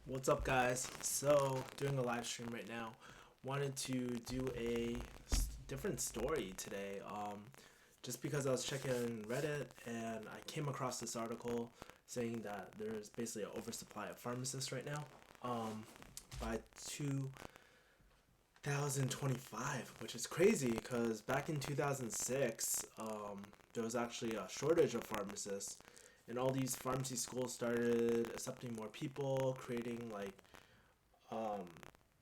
What's up, guys? So, doing a live stream right now. Wanted to do a different story today. Just because I was checking Reddit and I came across this article saying that there's basically an oversupply of pharmacists right now. By 2025, which is crazy because back in 2006, there was actually a shortage of pharmacists, and all these pharmacy schools started accepting more people, um,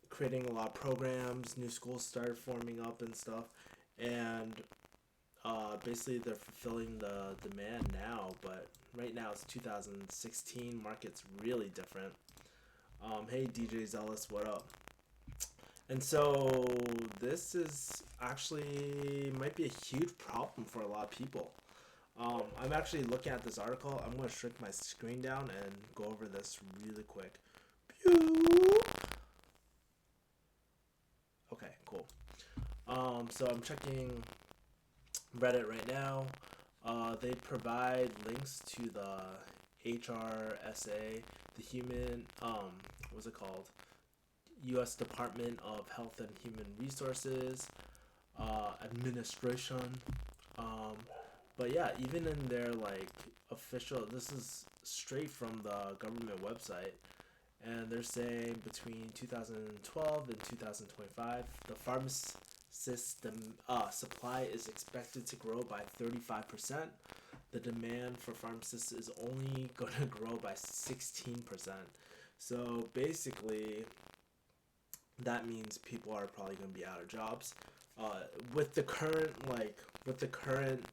creating a lot of programs. New schools started forming up and stuff, and basically they're fulfilling the demand now. But right now it's 2016. Market's really different. Hey DJ Zealous, what up? And so this is actually might be a huge problem for a lot of people. I'm actually looking at this article. I'm going to shrink my screen down and go over this really quick. Pew! Okay, cool. So I'm checking Reddit right now. They provide links to the HRSA, the human, what's it called? U.S. Department of Health and Human Resources administration. Um, but yeah, even in their official, this is straight from the government website, and they're saying between 2012 and 2025, the pharmacist supply is expected to grow by 35%. The demand for pharmacists is only going to grow by 16%. So basically, that means people are probably going to be out of jobs. With the current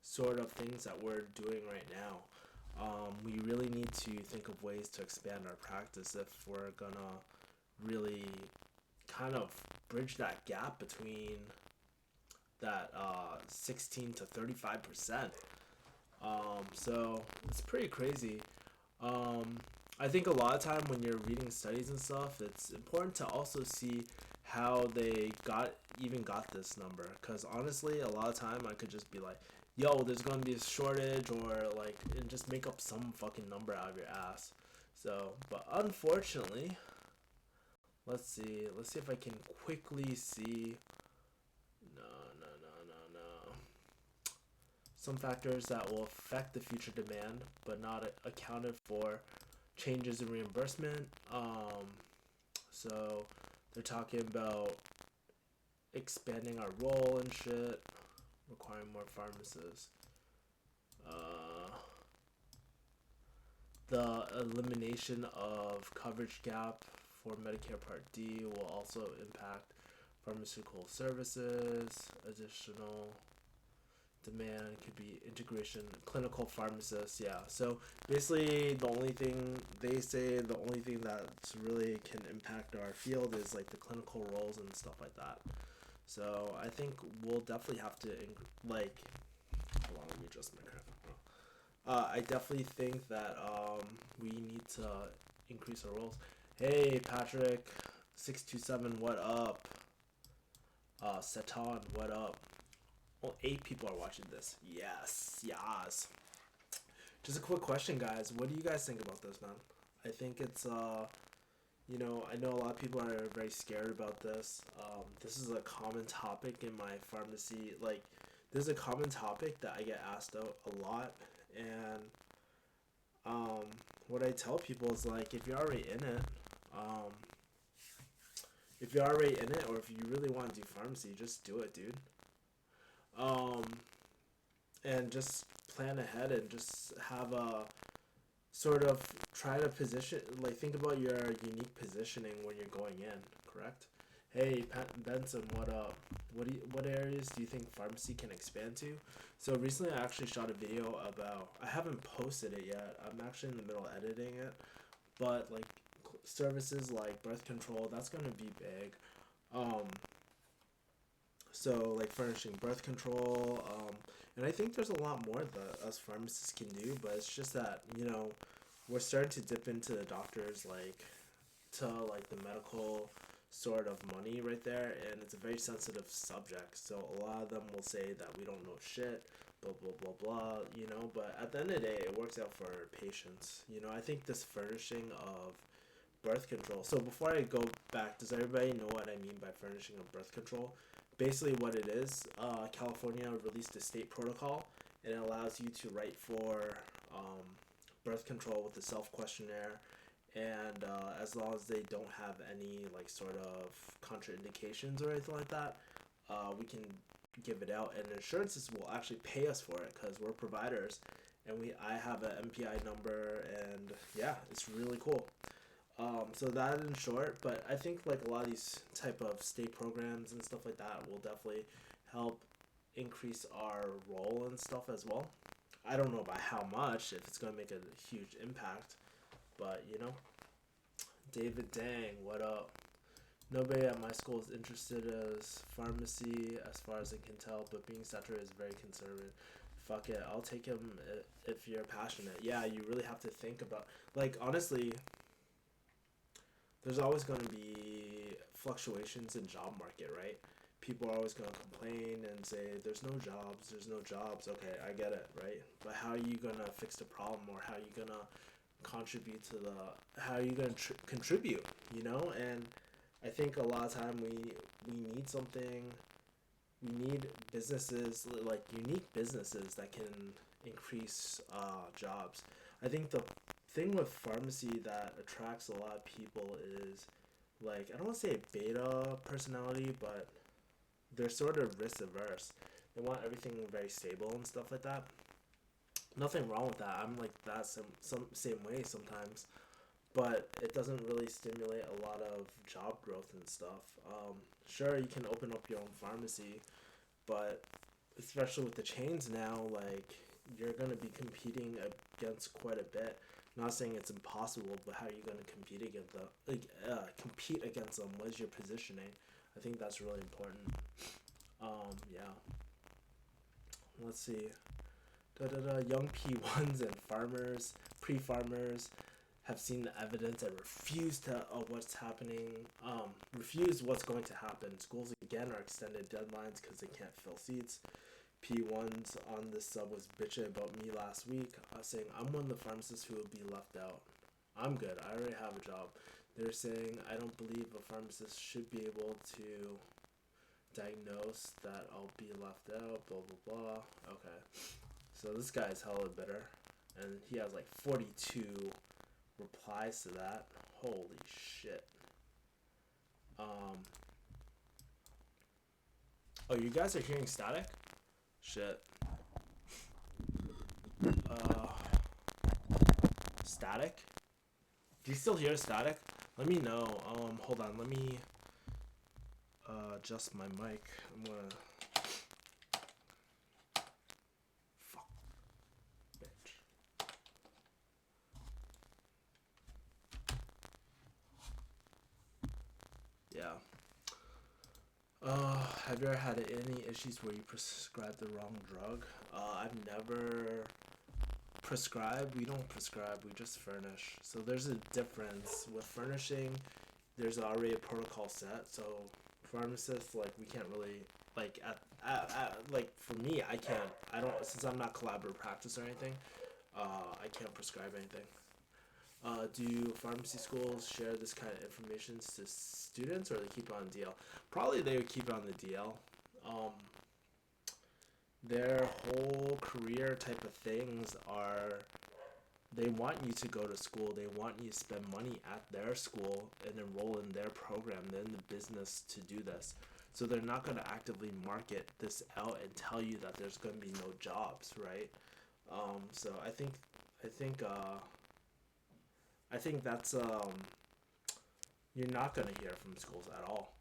sort of things that we're doing right now, we really need to think of ways to expand our practice if we're gonna really kind of bridge that gap between that 16 to 35%. So it's pretty crazy. Um, I think a lot of time when you're reading studies and stuff, it's important to also see how they got this number. Cause honestly, a lot of time I could just be like, "Yo, there's gonna be a shortage," or and just make up some fucking number out of your ass. So, but unfortunately, let's see. Let's see if I can quickly see. No, no, no, no, no. Some factors that will affect the future demand, but not accounted for changes in reimbursement. So they're talking about expanding our role and shit, requiring more pharmacists. Uh, the elimination of coverage gap for Medicare Part D will also impact pharmaceutical services. Additional demand could be integration clinical pharmacists. Yeah, so basically the only thing that really can impact our field is like the clinical roles and stuff like that. So I think we'll definitely have to hold on, let me adjust my current. I definitely think that we need to increase our roles. Hey Patrick 627, what up? Satan, what up? Well, 8 people are watching this. Yes, yes. Just a quick question, guys. What do you guys think about this, man? I think it's I know a lot of people are very scared about this. This is a common topic in my pharmacy. This is a common topic that I get asked out a lot, and um, what I tell people is if you're already in it, um, or if you really want to do pharmacy, just do it, dude. Um, and just plan ahead and just have a sort of try to position think about your unique positioning when you're going in, correct? Hey Pat Benson, what up? What areas do you think pharmacy can expand to? So recently I actually shot a video about, I haven't posted it yet, I'm actually in the middle of editing it, but services like birth control, that's going to be big. um so furnishing birth control, and I think there's a lot more that us pharmacists can do, but it's just that we're starting to dip into the doctors to the medical sort of money right there, and it's a very sensitive subject, so a lot of them will say that we don't know shit, blah blah blah blah, but at the end of the day it works out for patients. I think this furnishing of birth control. So before I go back, does everybody know what I mean by furnishing of birth control? Basically, what it is, California released a state protocol, and it allows you to write for birth control with the self questionnaire, and as long as they don't have any like sort of contraindications or anything like that, we can give it out, and insurances will actually pay us for it because we're providers, and I have an MPI number, and yeah, it's really cool. So that in short, but I think like a lot of these type of state programs and stuff like that will definitely help increase our role and stuff as well. I don't know by how much, if it's gonna make a huge impact, but David Dang, what up? Nobody at my school is interested as pharmacy, as far as I can tell, but being saturated is very conservative. Fuck it, I'll take him if you're passionate. Yeah, you really have to think about, like, honestly, there's always going to be fluctuations in job market, right? People are always going to complain and say there's no jobs. Okay, I get it, right? But how are you going to fix the problem, or how are you going to contribute to how are you going to contribute, And I think a lot of time we need something. We need businesses, like unique businesses that can increase jobs. I think the thing with pharmacy that attracts a lot of people is, like, I don't want to say beta personality, but they're sort of risk averse. They want everything very stable and stuff like that. Nothing wrong with that. I'm like that some same way sometimes, but it doesn't really stimulate a lot of job growth and stuff. Sure, you can open up your own pharmacy, but especially with the chains now, like, you're gonna be competing against quite a bit. Not saying it's impossible, but how are you gonna compete against them? Compete against them. What is your positioning? I think that's really important. Yeah. Let's see. Young P1s and farmers, pre-farmers, have seen the evidence and refuse to what's happening. Refuse what's going to happen. Schools again are extended deadlines because they can't fill seats. P1s on this sub was bitching about me last week, saying I'm one of the pharmacists who will be left out. I'm good. I already have a job. They're saying I don't believe a pharmacist should be able to diagnose that I'll be left out. Blah blah blah. Okay, so this guy's hella bitter, and he has like 42 replies to that. Holy shit. Oh, you guys are hearing static? Shit. Static? Do you still hear static? Let me know. Hold on. Let me adjust my mic. I'm gonna. Fuck. Bitch. Yeah. Have you ever had any issues where you prescribed the wrong drug? I've never prescribed. We don't prescribe, we just furnish. So there's a difference. With furnishing, there's already a protocol set. So pharmacists, like, we can't really, like, like, for me, I don't, since I'm not collaborative practice or anything, I can't prescribe anything. Do pharmacy schools share this kind of information to students, or they keep it on DL? Probably they would keep it on the DL. Their whole career type of things are, they want you to go to school, they want you to spend money at their school and enroll in their program. They're in the business to do this. So they're not going to actively market this out and tell you that there's going to be no jobs, right? So I think that's you're not gonna hear from schools at all,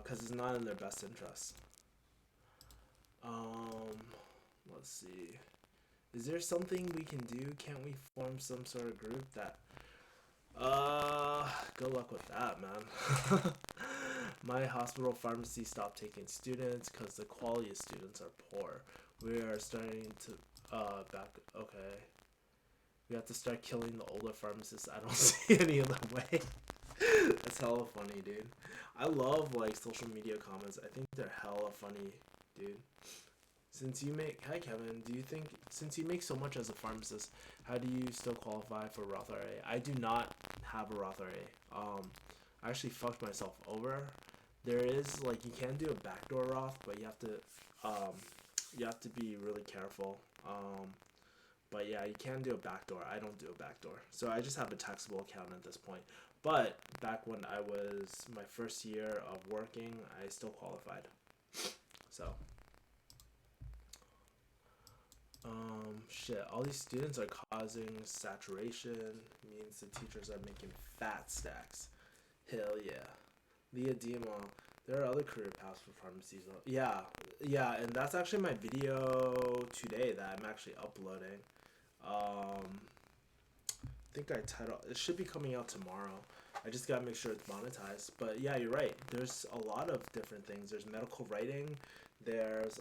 because it's not in their best interest. Let's see. Is there something we can do? Can't we form some sort of group that? Good luck with that, man. My hospital pharmacy stopped taking students because the quality of students are poor. We are starting to okay. We have to start killing the older pharmacists. I don't see any other way. That's hella funny, dude. I love, like, social media comments. I think they're hella funny, dude. Hi Kevin, do you think, since you make so much as a pharmacist, how do you still qualify for Roth IRA? I do not have a Roth IRA. I actually fucked myself over. There is, like, you can do a backdoor Roth, but um, you have to be really careful. But yeah, you can do a backdoor. I don't do a backdoor, so I just have a taxable account at this point. But back when I was my first year of working, I still qualified. So, shit, all these students are causing saturation, means the teachers are making fat stacks. Hell yeah. Leah Dima, there are other career paths for pharmacies. Yeah, yeah, and that's actually my video today that I'm actually uploading. I think I titled it, should be coming out tomorrow. I just gotta make sure it's monetized. But yeah, you're right. There's a lot of different things. There's medical writing. There's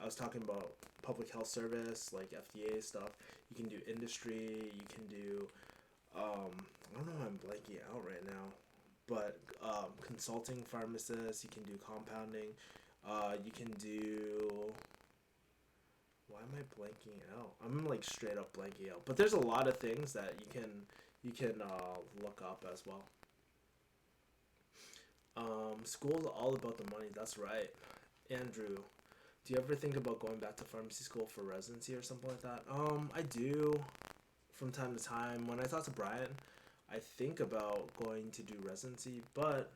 I was talking about public health service, like FDA stuff. You can do industry. You can do I don't know why I'm blanking out right now, but consulting pharmacists. You can do compounding. You can do. Why am I blanking out? I'm like straight up blanking out. But there's a lot of things that you can look up as well. School's all about the money. That's right, Andrew. Do you ever think about going back to pharmacy school for residency or something like that? I do from time to time. When I talk to Brian, I think about going to do residency, but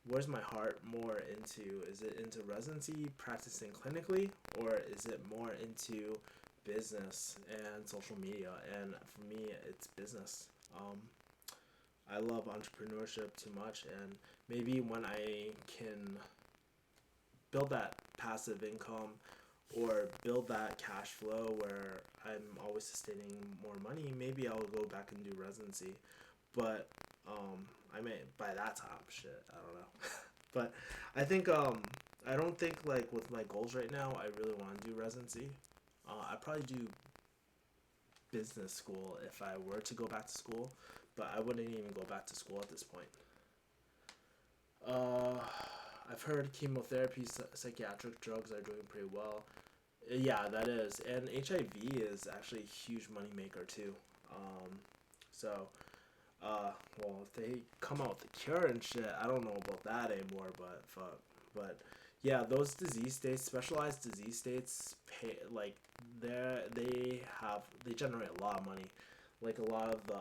where's my heart more into? Is it into residency, practicing clinically, or is it more into business and social media? And for me, it's business. I love entrepreneurship too much, and maybe when I can build that passive income or build that cash flow where I'm always sustaining more money, maybe I'll go back and do residency. But I may by that time, shit, I don't know. But I don't think like with my goals right now, I really want to do residency. I probably do business school if I were to go back to school, but I wouldn't even go back to school at this point. Uh, I've heard chemotherapy, psychiatric drugs are doing pretty well. Yeah, that is, and HIV is actually a huge money maker too. So well, if they come out with the cure and shit, I don't know about that anymore. But fuck, but yeah, those disease states, specialized disease states, pay like they generate a lot of money, like a lot of the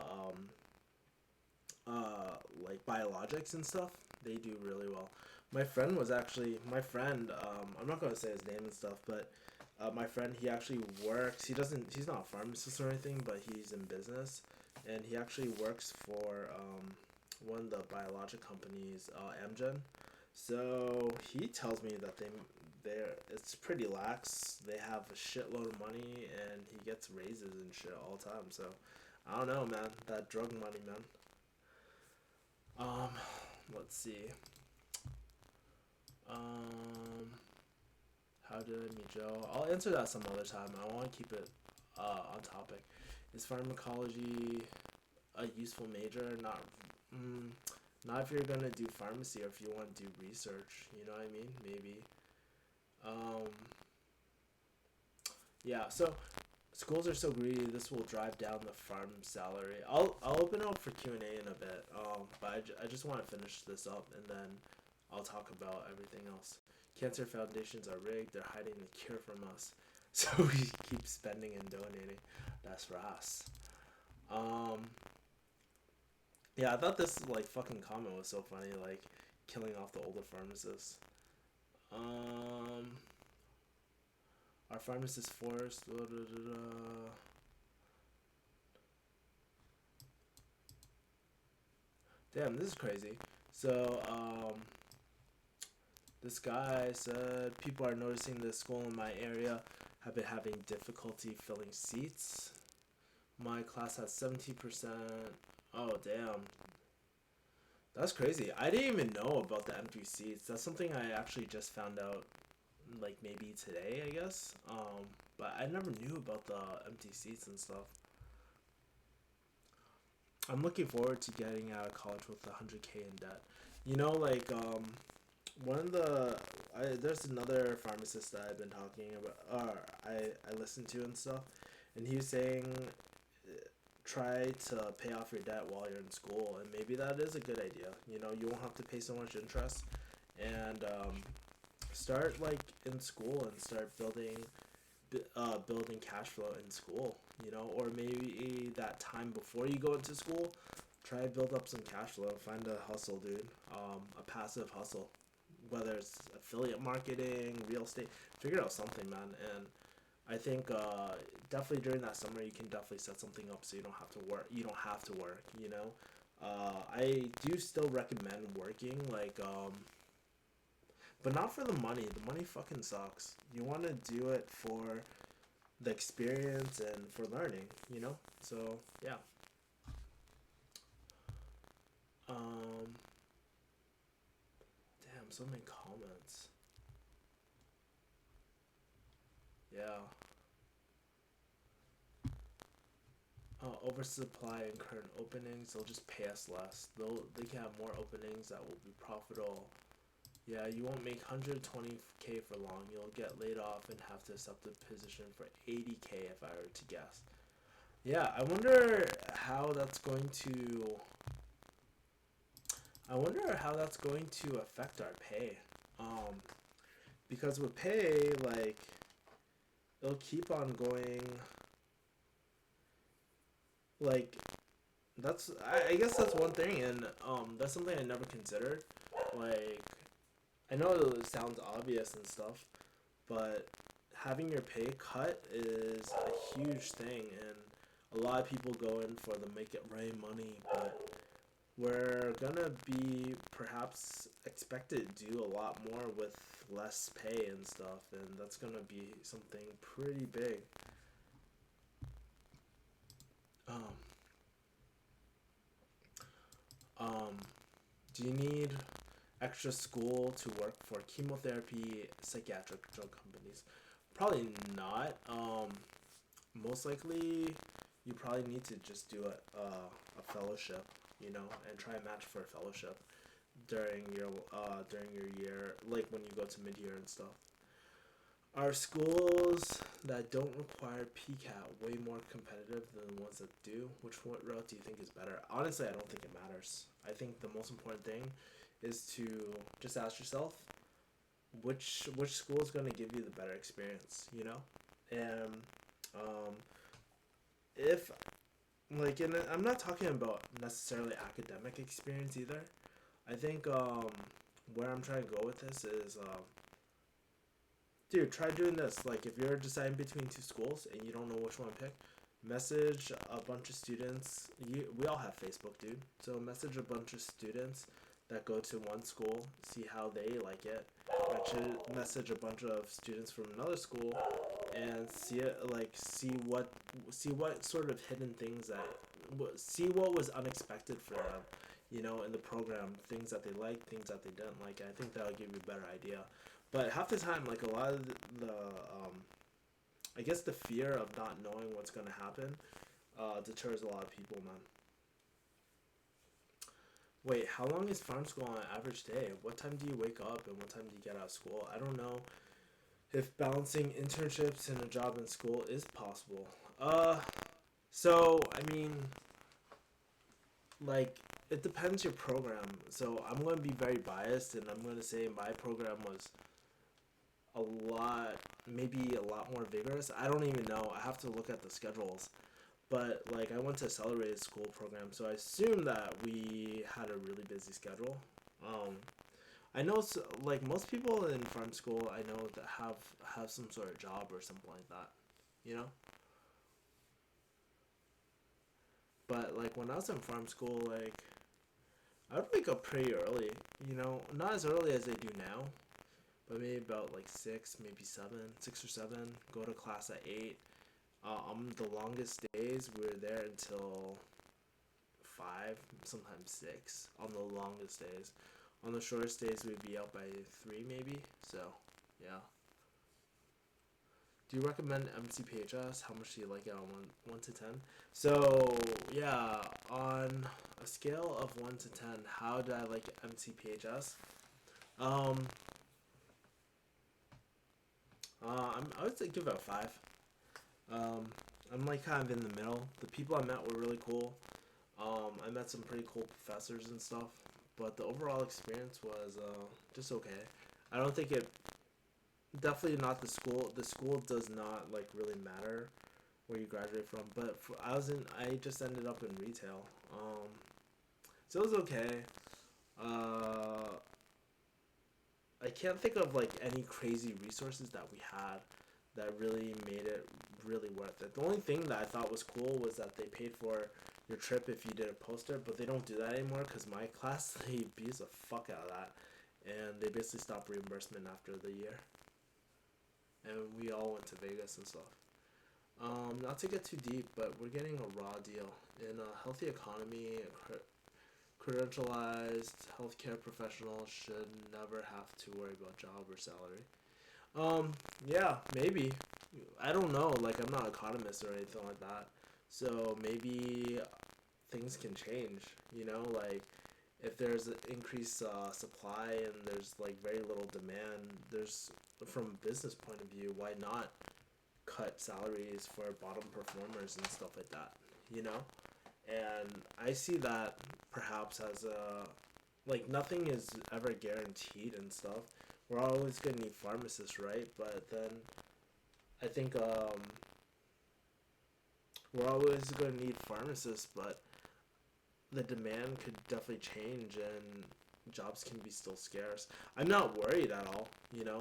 like biologics and stuff. They do really well. My friend. I'm not gonna say his name and stuff, but my friend, he actually works. He's not a pharmacist or anything, but he's in business, and he actually works for one of the biologic companies, Amgen. So he tells me that it's pretty lax. They have a shitload of money, and he gets raises and shit all the time. So I don't know, man. That drug money, man. Um, let's see. Um, how did I meet Joe? I'll answer that some other time. I want to keep it on topic. Is pharmacology a useful major? Not if you're gonna do pharmacy or if you want to do research. You know what I mean? Maybe. Um, yeah. So schools are so greedy. This will drive down the farm salary. I'll open up for Q&A in a bit. But I just want to finish this up and then I'll talk about everything else. Cancer foundations are rigged. They're hiding the cure from us. So we keep spending and donating. That's Ross. Um, yeah, I thought this like fucking comment was so funny, like killing off the older pharmacists. Um, our pharmacists forced. Da, da, da, da. Damn, this is crazy. So, this guy said people are noticing the school in my area have been having difficulty filling seats. My class has 17%. Oh, damn. That's crazy. I didn't even know about the empty seats. That's something I actually just found out, like maybe today, I guess. But I never knew about the empty seats and stuff. I'm looking forward to getting out of college with 100K in debt. You know, like one of the there's another pharmacist that I've been talking about, or I listened to and stuff, and he was saying try to pay off your debt while you're in school, and maybe that is a good idea. You know, you won't have to pay so much interest, and start like in school and start building cash flow in school. You know, or maybe that time before you go into school, try to build up some cash flow. Find a hustle, dude. A passive hustle, whether it's affiliate marketing, real estate. Figure out something, man. And I think definitely during that summer you can definitely set something up so you don't have to work. You don't have to work. You know, I do still recommend working, like, but not for the money. The money fucking sucks. You want to do it for the experience and for learning. You know. So yeah. Um. Damn. So many comments. Yeah. Oversupply and current openings. They'll just pay us less. They can have more openings that will be profitable. Yeah, you won't make 120K for long. You'll get laid off and have to accept a position for 80K if I were to guess. Yeah, how that's going to. I wonder how that's going to affect our pay. Um, because with pay, like, it'll keep on going. Like, I guess that's one thing, and that's something I never considered. Like, I know it sounds obvious and stuff, but having your pay cut is a huge thing, and a lot of people go in for the make it rain money, but we're gonna be perhaps expected to do a lot more with less pay and stuff, and that's gonna be something pretty big. Um, um, do you need extra school to work for chemotherapy psychiatric drug companies? Probably not. Most likely, you probably need to just do a fellowship, you know, and try and match for a fellowship during your year, like when you go to mid year and stuff. Are schools that don't require PCAT way more competitive than the ones that do? What route do you think is better? Honestly, I don't think it matters. I think the most important thing is to just ask yourself which school is going to give you the better experience, you know? And um, if like, and I'm not talking about necessarily academic experience either. I think where I'm trying to go with this is dude, try doing this. Like, if you're deciding between two schools and you don't know which one to pick, message a bunch of students. We all have Facebook, dude. So message a bunch of students that go to one school, see how they like it. Message a bunch of students from another school, and see what sort of hidden things see what was unexpected for them. You know, in the program, things that they liked, things that they didn't like. I think that'll give you a better idea. But half the time, like, a lot of I guess the fear of not knowing what's gonna happen, deters a lot of people, man. Wait, how long is farm school on an average day? What time do you wake up and what time do you get out of school? I don't know if balancing internships and a job in school is possible. So I mean, like, it depends your program. So I'm gonna be very biased, and I'm gonna say my program was a lot, maybe a lot more vigorous. I don't even know. I have to look at the schedules. But, like, I went to accelerated school program, so I assume that we had a really busy schedule. Um, I know, like, most people in farm school I know that have some sort of job or something like that, you know. But, like, when I was in farm school, like, I would wake up pretty early, you know, not as early as they do now, but maybe about like 6 or 7. Go to class at 8. The longest days we were there until 5, sometimes 6. On the longest days, on the shortest days we'd be out by 3 maybe. So yeah. Do you recommend MCPHS? How much do you like it on 1 to 10? So yeah, on a scale of 1 to 10, how do I like MCPHS? Um, I would say give it a five. Um, I'm like kind of in the middle. The people I met were really cool. I met some pretty cool professors and stuff, but the overall experience was just okay. I don't think it definitely not the school. The school does not like really matter where you graduate from. But I just ended up in retail. Um, so it was okay. Uh, I can't think of like any crazy resources that we had that really made it really worth it. The only thing that I thought was cool was that they paid for your trip if you did a poster, but they don't do that anymore because my class they abuse the fuck out of that, and they basically stopped reimbursement after the year, and we all went to Vegas and stuff. Not to get too deep, but we're getting a raw deal in a healthy economy. Credentialized healthcare professionals should never have to worry about job or salary. Yeah, maybe. I don't know. Like, I'm not an economist or anything like that. So maybe things can change. Like if there's an increased supply and there's like very little demand, there's from a business point of view, why not cut salaries for bottom performers and stuff like that? You know, and I see that perhaps as a like nothing is ever guaranteed and stuff. We're always gonna need pharmacists, right? But then I think we're always gonna need pharmacists, but the demand could definitely change and jobs can be still scarce. I'm not worried at all,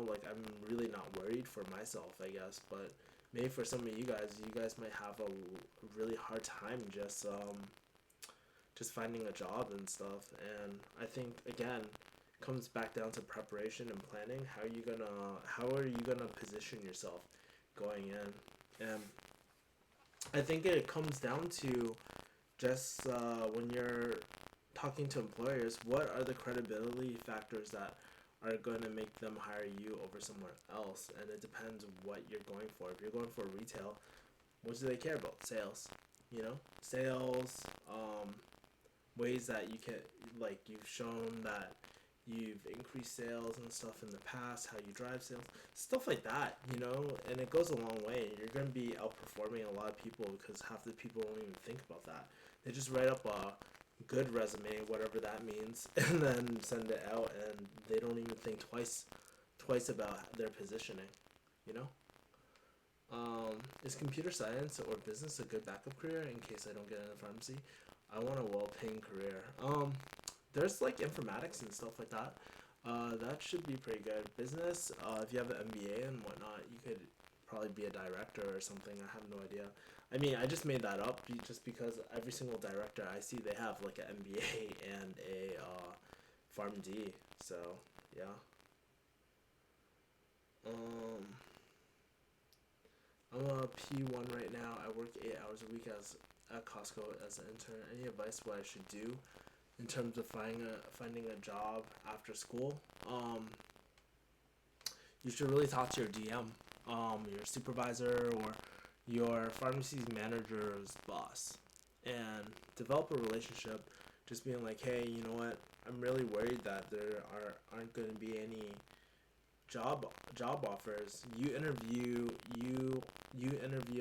like I'm really not worried for myself, I guess, but maybe for some of you guys might have a really hard time just finding a job and stuff. And I think again comes back down to preparation and planning. How are you gonna position yourself going in? And I think it comes down to just when you're talking to employers, what are the credibility factors that are going to make them hire you over someone else? And it depends what you're going for. If you're going for retail, what do they care about? Sales, sales, ways that you can, like, you've shown that you've increased sales and stuff in the past, how you drive sales, stuff like that, and it goes a long way. You're going to be outperforming a lot of people because half the people don't even think about that. They just write up a good resume, whatever that means, and then send it out, and they don't even think twice about their positioning, you know? Is computer science or business a good backup career in case I don't get into pharmacy? I want a well-paying career. There's like informatics and stuff like that. That should be pretty good. Business, if you have an MBA and whatnot, you could probably be a director or something. I have no idea. I mean, I just made that up just because every single director I see, they have like an MBA and a PharmD. So, yeah. Um, I'm a P1 right now. I work 8 hours a week at Costco as an intern. Any advice what I should do in terms of finding a job after school? You should really talk to your DM, your supervisor, or your pharmacy's manager's boss, and develop a relationship. Just being like, hey, you know what? I'm really worried that aren't going to be any job offers. You interview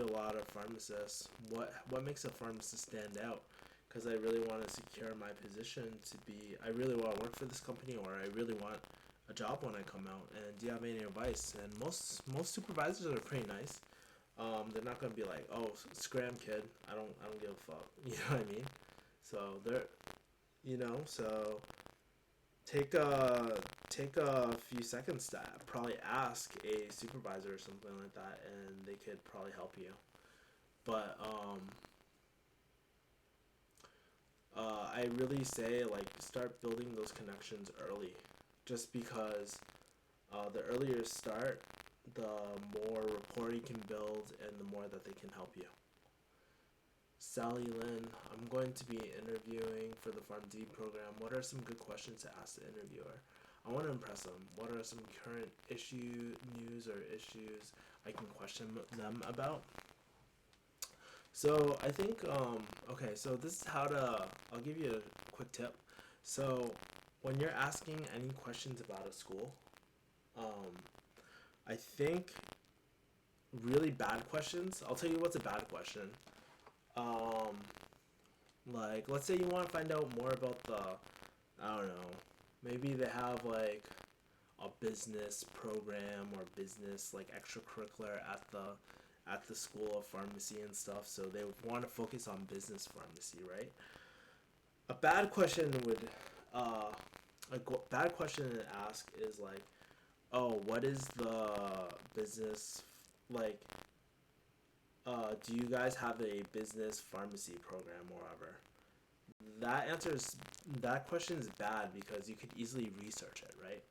a lot of pharmacists. What makes a pharmacist stand out? Because I really want to secure my position to be. I really want to work for this company, or I really want a job when I come out. And do you have any advice? And most supervisors are pretty nice. They're not gonna be like, oh, scram, kid. I don't give a fuck. You know what I mean? So they're, so take a few seconds to probably ask a supervisor or something like that, and they could probably help you. But I really say like start building those connections early, just because the earlier you start, the more rapport you can build, and the more that they can help you. Sally Lynn, I'm going to be interviewing for the PharmD program. What are some good questions to ask the interviewer? I want to impress them. What are some current news or issues I can question them about? So I think, okay, so this is how to, I'll give you a quick tip. So when you're asking any questions about a school, um, I think really bad questions. I'll tell you what's a bad question. Um, like, let's say you want to find out more about I don't know, maybe they have like a business program or business like extracurricular at the school of pharmacy and stuff. So they want to focus on business pharmacy, right? A bad question would, uh, bad question to ask is like, oh, what is the business like? Do you guys have a business pharmacy program or whatever? That answers that question is bad because you could easily research it, right?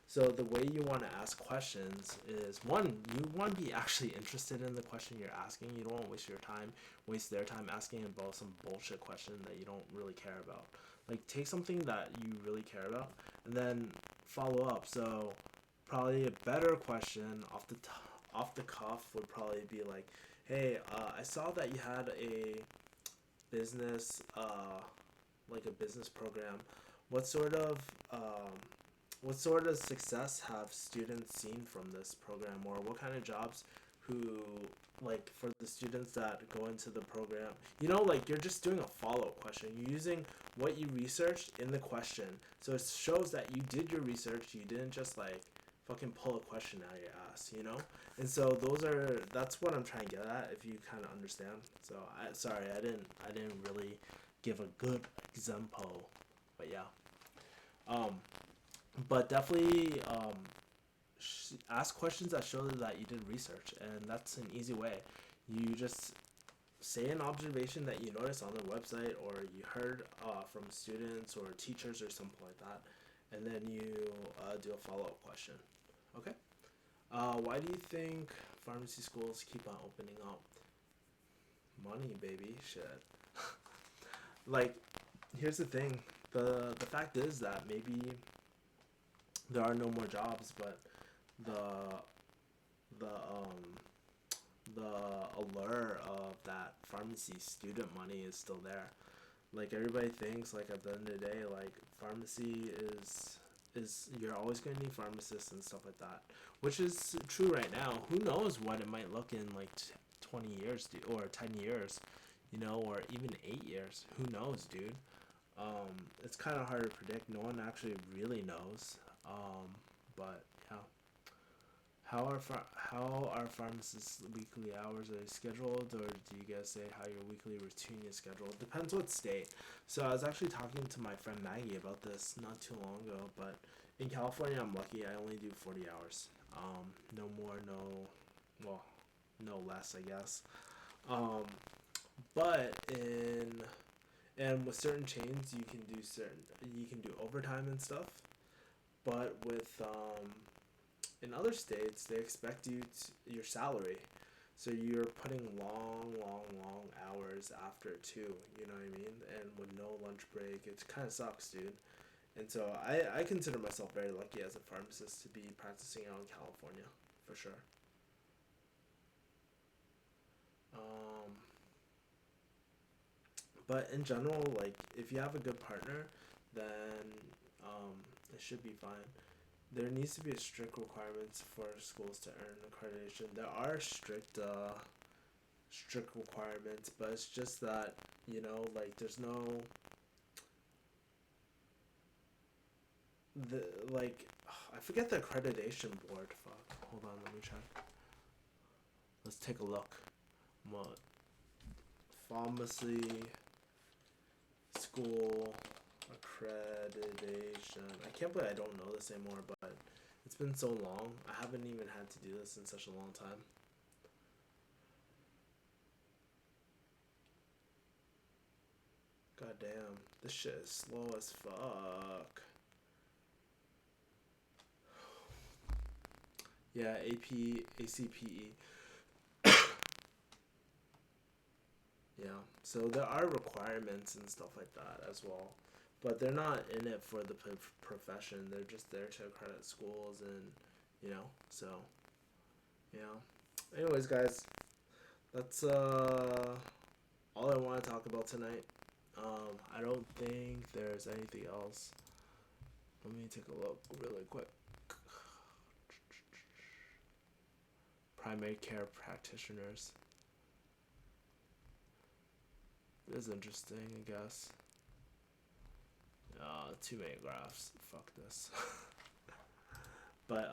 So the way you want to ask questions is one, you want to be actually interested in the question you're asking. You don't want to waste your time, waste their time asking about some bullshit question that you don't really care about. Like take something that you really care about and then follow up. So probably a better question off the cuff would probably be like, hey, I saw that you had a business like a business program. What sort of um, what sort of success have students seen from this program, or what kind of jobs who like for the students that go into the program? You know, like you're just doing a follow-up question. You're using what you researched in the question, so it shows that you did your research. You didn't just like fucking pull a question out of your ass, you know? And so that's what I'm trying to get at if you kind of understand. So I didn't really give a good example, but yeah. Um, but definitely ask questions that show that you did research, and that's an easy way. You just say an observation that you noticed on the website or you heard from students or teachers or something like that, and then you do a follow-up question. Okay. Why do you think pharmacy schools keep on opening up? Money, baby. Shit. Like, here's the thing. The fact is that maybe there are no more jobs, but the the the allure of that pharmacy student money is still there. Like everybody thinks, like at the end of the day, like pharmacy is you're always gonna need pharmacists and stuff like that, which is true right now. Who knows what it might look in like 20 years, dude, or 10 years, you know, or even 8 years. Who knows, dude? It's kind of hard to predict. No one actually really knows. But yeah. How are pharmacists' weekly hours are they scheduled, or do you guys say how your weekly routine is scheduled? Depends what state. So I was actually talking to my friend Maggie about this not too long ago, but in California I'm lucky. I only do 40 hours. No more, well, no less, I guess. Um, but and with certain chains you can do overtime and stuff. But with in other states, they expect your salary. So you're putting long hours after too. You know what I mean? And with no lunch break, it kind of sucks, dude. And so I consider myself very lucky as a pharmacist to be practicing out in California, for sure. Um, but in general, like if you have a good partner, then it should be fine. There needs to be a strict requirements for schools to earn accreditation. There are strict requirements, but it's just that like there's no the like I forget the accreditation board. Fuck. Hold on, let me check. Let's take a look. What pharmacy school accreditation? I can't believe I don't know this anymore, but it's been so long. I haven't even had to do this in such a long time. God damn, this shit is slow as fuck. Yeah, ACPE. Yeah, so there are requirements and stuff like that as well, but they're not in it for the profession. They're just there to accredit schools and so yeah. Anyways, guys, that's all I want to talk about tonight. I don't think there's anything else. Let me take a look really quick. Primary care practitioners. This is interesting, I guess. Too many graphs. Fuck this. But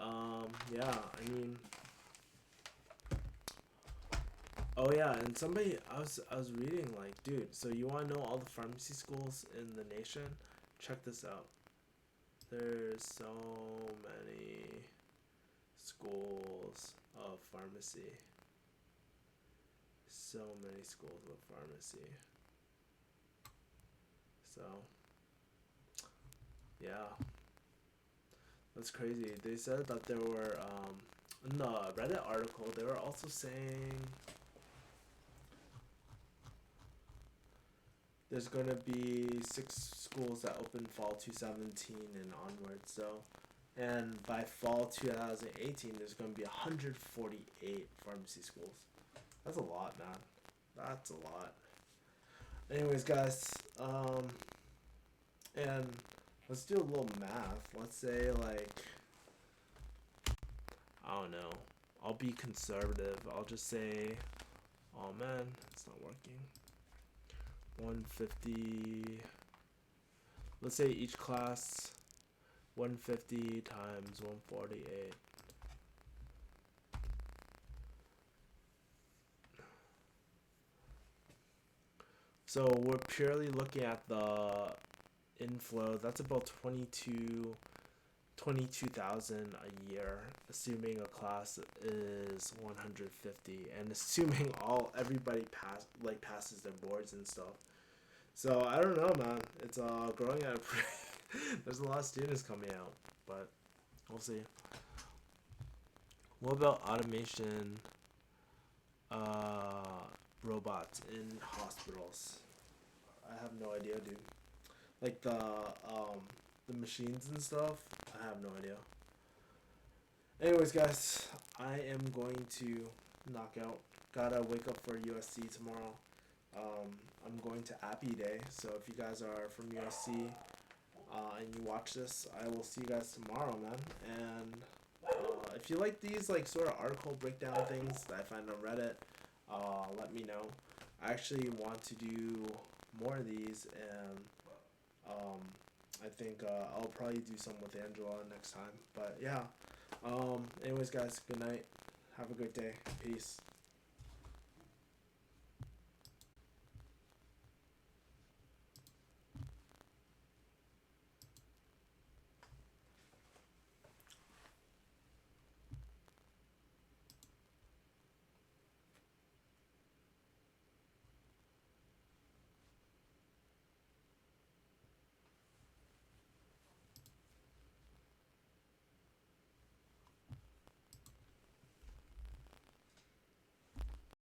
yeah, I mean, oh yeah, and somebody I was reading like, dude, so you want to know all the pharmacy schools in the nation? Check this out. There's so many schools of pharmacy. So many schools of pharmacy. So yeah, that's crazy. They said that there were in the Reddit article they were also saying there's gonna be 6 schools that open fall 2017 and onwards. So, and by fall 2018, there's gonna be 148 pharmacy schools. That's a lot, man. That's a lot. Anyways, guys, and let's do a little math. Let's say like, I don't know. I'll be conservative. I'll just say, oh man, it's not working. 150. Let's say each class 150 times 148. So we're purely looking at the inflow. That's about 22,000 a year, assuming a class is 150, and assuming everybody passes their boards and stuff. So I don't know, man. It's growing at a pretty there's a lot of students coming out, but we'll see. What about automation robots in hospitals? I have no idea, dude. Like the machines and stuff, I have no idea. Anyways, guys, I am going to knock out. Gotta wake up for USC tomorrow. I'm going to Appy Day, so if you guys are from USC and you watch this, I will see you guys tomorrow, man. And if you like these like sort of article breakdown things that I find on Reddit, let me know. I actually want to do more of these, and I think I'll probably do some with Angela next time. But yeah, anyways, guys, good night. Have a good day. Peace.